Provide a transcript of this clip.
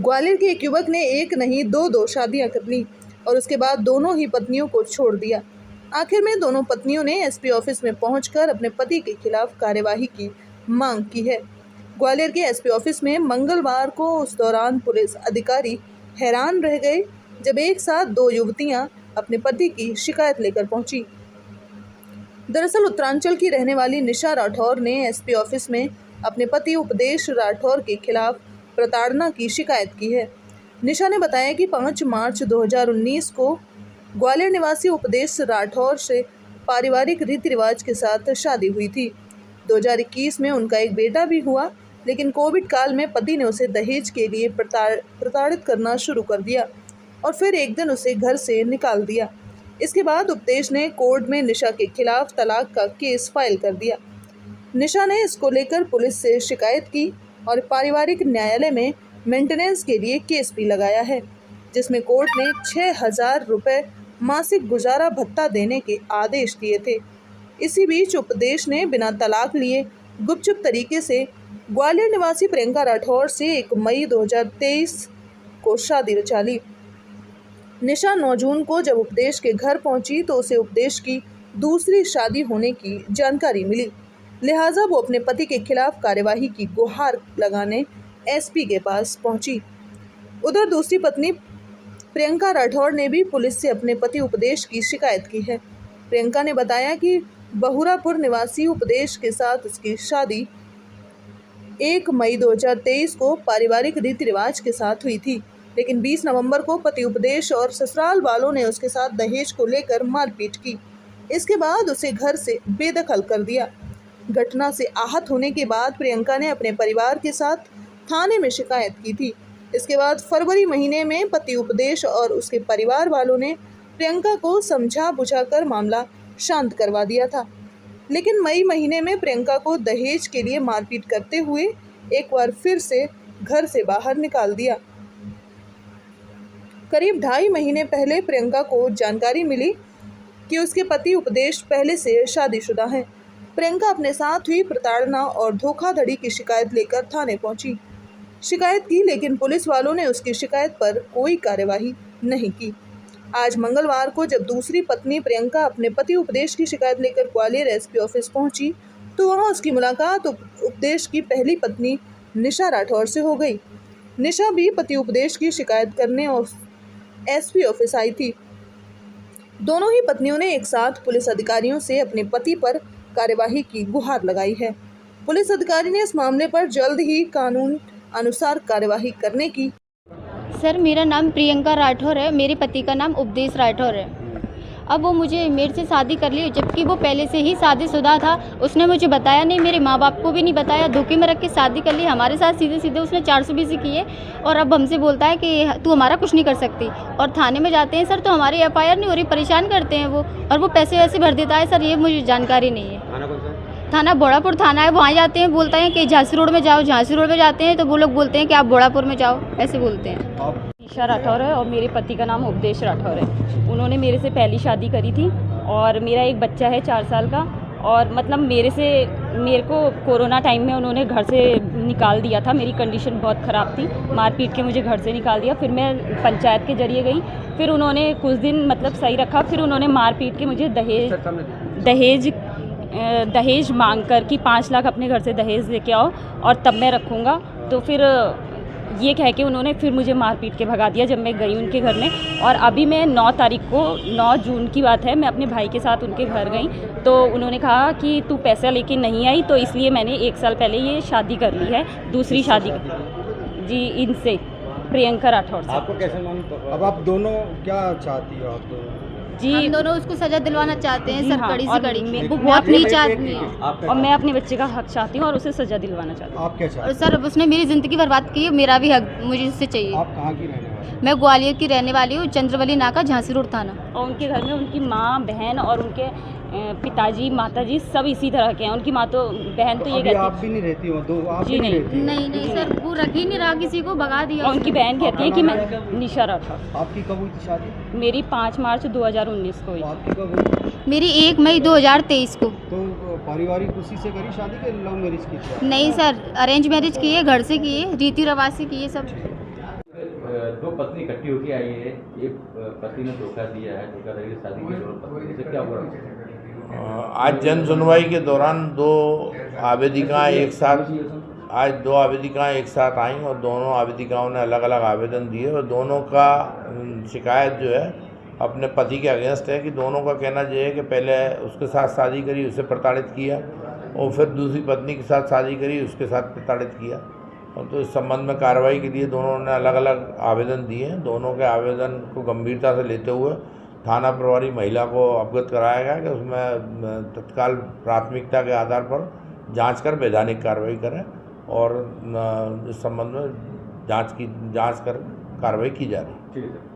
ग्वालियर के एक युवक ने एक नहीं दो शादियां कर ली और उसके बाद दोनों ही पत्नियों को छोड़ दिया। आखिर में दोनों पत्नियों ने एसपी ऑफिस में पहुंचकर अपने पति के खिलाफ कार्यवाही की मांग की है। ग्वालियर के एसपी ऑफिस में मंगलवार को उस दौरान पुलिस अधिकारी हैरान रह गए जब एक साथ दो युवतियां अपने पति की शिकायत लेकर पहुंची। दरअसल उत्तरांचल की रहने वाली निशा राठौर ने एसपी ऑफिस में अपने पति उपदेश राठौर के खिलाफ प्रताड़ना की शिकायत की है। निशा ने बताया कि 5 मार्च 2019 को ग्वालियर निवासी उपदेश राठौर से पारिवारिक रीति रिवाज के साथ शादी हुई थी। 2021 में उनका एक बेटा भी हुआ, लेकिन कोविड काल में पति ने उसे दहेज के लिए प्रताड़ित करना शुरू कर दिया और फिर एक दिन उसे घर से निकाल दिया। इसके बाद उपदेश ने कोर्ट में निशा के खिलाफ तलाक का केस फाइल कर दिया। निशा ने इसको लेकर पुलिस से शिकायत की और पारिवारिक न्यायालय में मेंटेनेंस के लिए केस भी लगाया है, जिसमें कोर्ट ने 6,000 रुपये मासिक गुजारा भत्ता देने के आदेश दिए थे। इसी बीच उपदेश ने बिना तलाक लिए गुपचुप तरीके से ग्वालियर निवासी प्रियंका राठौर से 1 मई 2023 को शादी रचा ली। निशा 9 जून को जब उपदेश के घर पहुंची तो उसे उपदेश की दूसरी शादी होने की जानकारी मिली, लिहाजा वो अपने पति के खिलाफ कार्यवाही की गुहार लगाने एसपी के पास पहुंची। उधर दूसरी पत्नी प्रियंका राठौर ने भी पुलिस से अपने पति उपदेश की शिकायत की है। प्रियंका ने बताया कि बहुरापुर निवासी उपदेश के साथ उसकी शादी 1 मई 2023 को पारिवारिक रीति रिवाज के साथ हुई थी, लेकिन 20 नवंबर को पति उपदेश और ससुराल वालों ने उसके साथ दहेज को लेकर मारपीट की। इसके बाद उसे घर से बेदखल कर दिया। घटना से आहत होने के बाद प्रियंका ने अपने परिवार के साथ थाने में शिकायत की थी। इसके बाद फरवरी महीने में पति उपदेश और उसके परिवार वालों ने प्रियंका को समझा बुझाकर मामला शांत करवा दिया था, लेकिन मई महीने में प्रियंका को दहेज के लिए मारपीट करते हुए एक बार फिर से घर से बाहर निकाल दिया। करीब 2.5 महीने पहले प्रियंका को जानकारी मिली कि उसके पति उपदेश पहले से शादीशुदा हैं। प्रियंका अपने साथ हुई प्रताड़ना और धोखाधड़ी की शिकायत लेकर थाने पहुंची। शिकायत की, लेकिन पुलिस वालों ने उसकी शिकायत पर कोई कार्यवाही नहीं की। आज मंगलवार को जब दूसरी पत्नी प्रियंका अपने पति उपदेश की शिकायत लेकर ग्वालियर एसपी ऑफिस पहुंची तो वहां उसकी मुलाकात उपदेश की पहली पत्नी निशा राठौर से हो गई। निशा भी पति उपदेश की शिकायत करने और एसपी ऑफिस आई थी। दोनों ही पत्नियों ने एक साथ पुलिस अधिकारियों से अपने पति पर कार्यवाही की गुहार लगाई है। पुलिस अधिकारी ने इस मामले पर जल्द ही कानून अनुसार कार्यवाही करने की। सर, मेरा नाम प्रियंका राठौर है, मेरे पति का नाम उपदेश राठौर है। अब वो मुझे मेरे से शादी कर ली, जबकि वो पहले से ही शादीशुदा था। उसने मुझे बताया नहीं, मेरे माँ बाप को भी नहीं बताया, धोखे में रख के शादी कर ली। हमारे साथ सीधे सीधे उसने 420 किए और अब हमसे बोलता है कि तू हमारा कुछ नहीं कर सकती। और थाने में जाते हैं सर तो हमारी एफआईआर नहीं हो रही, परेशान करते हैं वो, और वो पैसे वैसे भर देता है। सर ये मुझे जानकारी नहीं है। थाना बोड़ापुर थाना है, वहाँ जाते हैं, बोलते हैं कि झांसी रोड में जाओ। झांसी रोड में जाते हैं तो वो लोग बोलते हैं कि आप बोड़ापुर में जाओ, ऐसे बोलते हैं। निशा राठौर है और मेरे पति का नाम उपदेश राठौर है। उन्होंने मेरे से पहली शादी करी थी और मेरा एक बच्चा है 4 साल का। और मतलब मेरे को कोरोना टाइम में उन्होंने घर से निकाल दिया था। मेरी कंडीशन बहुत ख़राब थी, मारपीट के मुझे घर से निकाल दिया। फिर मैं पंचायत के जरिए गई, फिर उन्होंने कुछ दिन मतलब सही रखा, फिर उन्होंने मारपीट के मुझे दहेज मांग कर कि 5 लाख अपने घर से दहेज लेके आओ और तब मैं रखूँगा। तो फिर ये कह के उन्होंने फिर मुझे मारपीट के भगा दिया जब मैं गई उनके घर में। और अभी मैं 9 जून की बात है, मैं अपने भाई के साथ उनके घर गई तो उन्होंने कहा कि तू पैसा लेके नहीं आई, तो इसलिए मैंने 1 साल पहले ये शादी कर ली है, दूसरी शादी जी इनसे, प्रियंका राठौर से। आपको कैसे मालूम? अब आप दोनों क्या चाहती हो? आप दोनों जी, हम दोनों उसको सजा दिलवाना चाहते हैं सर, कड़ी से कड़ी। वो बहुत नीच आदमी है और मैं अपने बच्चे का हक चाहती हूँ और उसे सजा दिलवाना चाहती हूँ। आप क्या चाहते हैं? और सर उसने मेरी ज़िंदगी बर्बाद की है, मेरा भी हक मुझे इससे चाहिए। आप कहाँ की रहने वाली? मैं ग्वालियर की रहने वाली हूँ, चंद्रवली नाका, झांसी रोड थाना। और उनके घर में उनकी माँ, बहन और उनके पिताजी, माताजी सब इसी तरह के हैं। उनकी माँ तो बहन तो ये कहती है। आप भी नहीं रहती हो? दो आप जी नहीं, नहीं सर, वो रख ही नहीं रहा, किसी को भगा दिया। और उनकी बहन कहती है कि मैं निशा राठौर। आपकी कब हुई थी शादी? मेरी 5 मार्च 2019 को हुई। आपकी कब हुई? मेरी 1 मई 2023 को। तो पारिवारिक खुशी से करी शादी के लव मैरिज की थी? नहीं सर, अरेंज मैरिज की है, घर से की है, रीति रिवाज से की है सब। दो पत्नी इकट्ठी होकर आई है, एक पति ने धोखा दिया है, धोखाधड़ी की शादी की दोनों पत्नी से क्या हुआ? आज जन सुनवाई के दौरान दो आवेदिकाएं एक साथ आईं और दोनों आवेदिकाओं ने अलग अलग आवेदन दिए और दोनों का शिकायत जो है अपने पति के अगेंस्ट है कि दोनों का कहना ये है कि पहले उसके साथ शादी करी, उसे प्रताड़ित किया और फिर दूसरी पत्नी के साथ शादी करी, उसके साथ प्रताड़ित किया। और तो इस संबंध में कार्रवाई के लिए दोनों ने अलग अलग आवेदन दिए हैं। दोनों के आवेदन को गंभीरता से लेते हुए थाना प्रभारी महिला को अवगत कराया गया कि उसमें तत्काल प्राथमिकता के आधार पर जांच कर वैधानिक कार्रवाई करें और इस संबंध में जांच कर कार्रवाई की जा रही है। ठीक है।